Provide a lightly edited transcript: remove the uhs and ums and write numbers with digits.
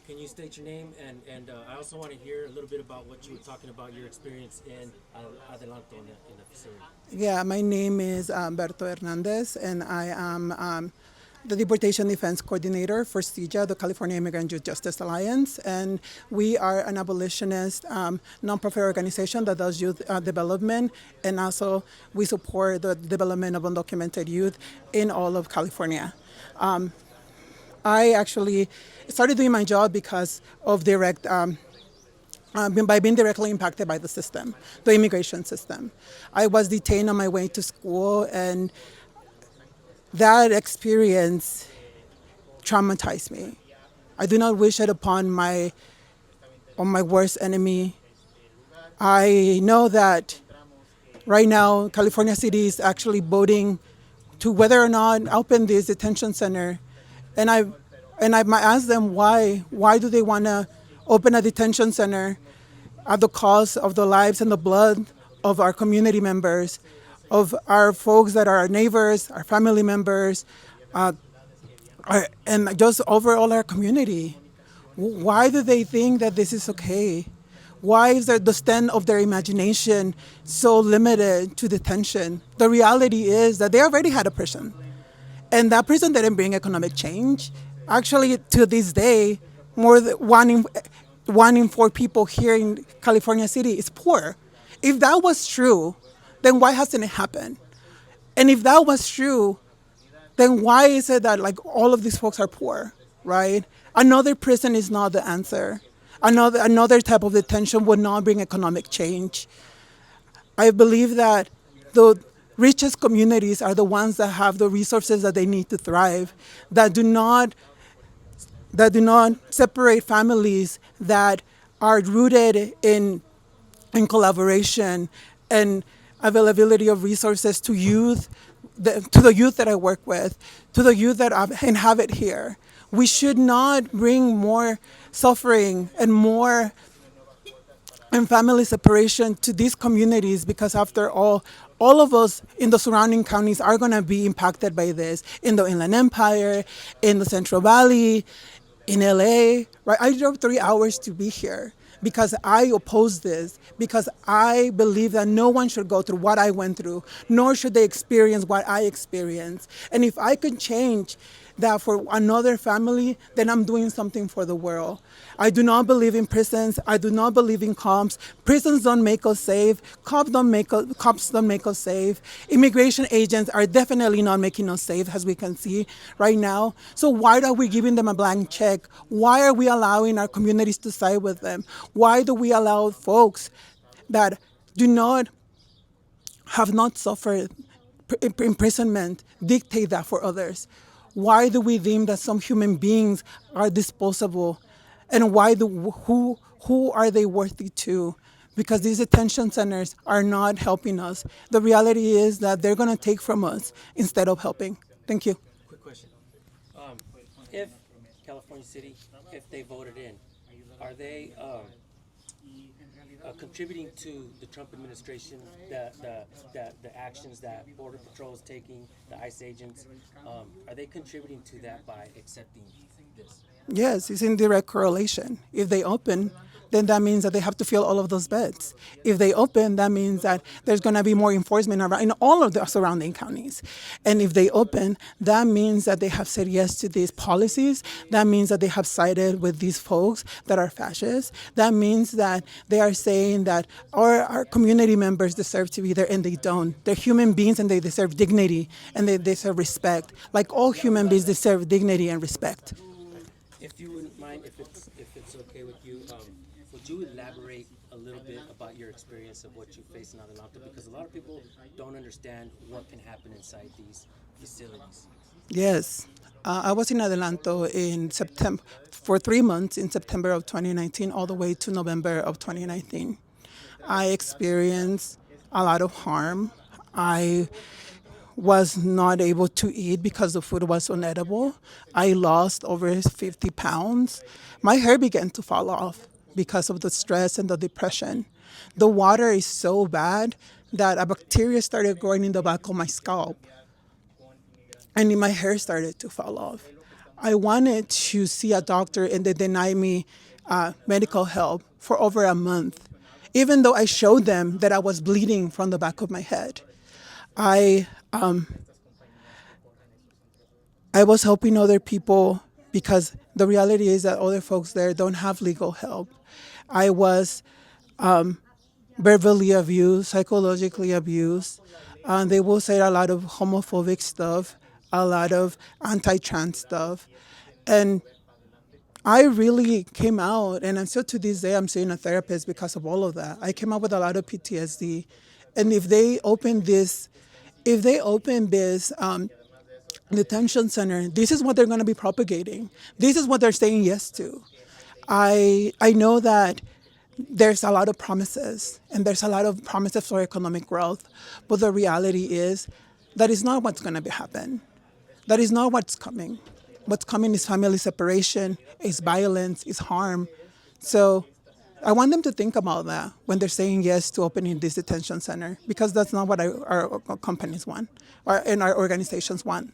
Can you state your name? And I also want to hear a little bit about what you were talking about, your experience in Adelanto in the facility. Yeah, my name is Berto Hernandez, and I am the Deportation Defense Coordinator for CIJA, the California Immigrant Youth Justice Alliance. And we are an abolitionist nonprofit organization that does youth development, and also we support the development of undocumented youth in all of California. I actually started doing my job because of by being directly impacted by the system, the immigration system. I was detained on my way to school, and that experience traumatized me. I do not wish it upon my worst enemy. I know that right now California City is actually voting to whether or not open this detention center, and I might ask them why. Why do they want to open a detention center at the cost of the lives and the blood of our community members, of our folks that are our neighbors, our family members, and just overall our community? Why do they think that this is okay? Why is the stand of their imagination so limited to detention? The reality is that they already had a prison. And that prison didn't bring economic change. Actually, to this day, more than one in four people here in California City is poor. If that was true, then why hasn't it happened? And if that was true, then why is it that like all of these folks are poor, right? Another prison is not the answer. Another type of detention would not bring economic change. I believe that the richest communities are the ones that have the resources that they need to thrive, that do not separate families, that are rooted in collaboration and availability of resources to youth, to the youth that I work with, to the youth that I inhabit here. We should not bring more suffering and more and family separation to these communities, because after all of us in the surrounding counties are going to be impacted by this, in the Inland Empire, in the Central Valley, in LA, right? I drove 3 hours to be here because I oppose this, because I believe that no one should go through what I went through, nor should they experience what I experienced. And if I could change that for another family, then I'm doing something for the world. I do not believe in prisons. I do not believe in cops. Prisons don't make us safe. Cops don't make us safe. Immigration agents are definitely not making us safe, as we can see right now. So why are we giving them a blank check? Why are we allowing our communities to side with them? Why do we allow folks that do not have not suffered imprisonment dictate that for others? Why do we deem that some human beings are disposable? And who are they worthy to? Because these detention centers are not helping us. The reality is that they're going to take from us instead of helping. Thank you. Quick question: um, If California City, if they voted in, are they contributing to the Trump administration, the actions that Border Patrol is taking, the ICE agents, are they contributing to that by accepting this? Yes, it's in direct correlation. If they open, then that means that they have to fill all of those beds. If they open, that means that there's going to be more enforcement around in all of the surrounding counties. And if they open, that means that they have said yes to these policies. That means that they have sided with these folks that are fascists. That means that they are saying that our community members deserve to be there, and they don't. They're human beings, and they deserve dignity, and they deserve respect. Like all human beings deserve dignity and respect. If you wouldn't mind, if it's okay with you, would you elaborate a little bit about your experience of what you face in Adelanto? Because a lot of people don't understand what can happen inside these facilities. Yes. I was in Adelanto in September for 3 months in September of 2019 all the way to November of 2019. I experienced a lot of harm. I was not able to eat because the food was unedible. I lost over 50 pounds. My hair began to fall off because of the stress and the depression. The water is so bad that a bacteria started growing in the back of my scalp, and my hair started to fall off. I wanted to see a doctor and they denied me medical help for over a month, even though I showed them that I was bleeding from the back of my head. I I was helping other people because the reality is that other folks there don't have legal help. I was verbally abused, psychologically abused. They will say a lot of homophobic stuff, a lot of anti-trans stuff. And I really came out, and I'm still to this day, I'm seeing a therapist because of all of that. I came out with a lot of PTSD. And if they open this detention center, this is what they're going to be propagating. This is what they're saying yes to. I know that there's a lot of promises and there's a lot of promises for economic growth, but the reality is that is not what's going to happen. That is not what's coming. What's coming is family separation, is violence, is harm. So I want them to think about that when they're saying yes to opening this detention center, because that's not what our companies want or and our organizations want.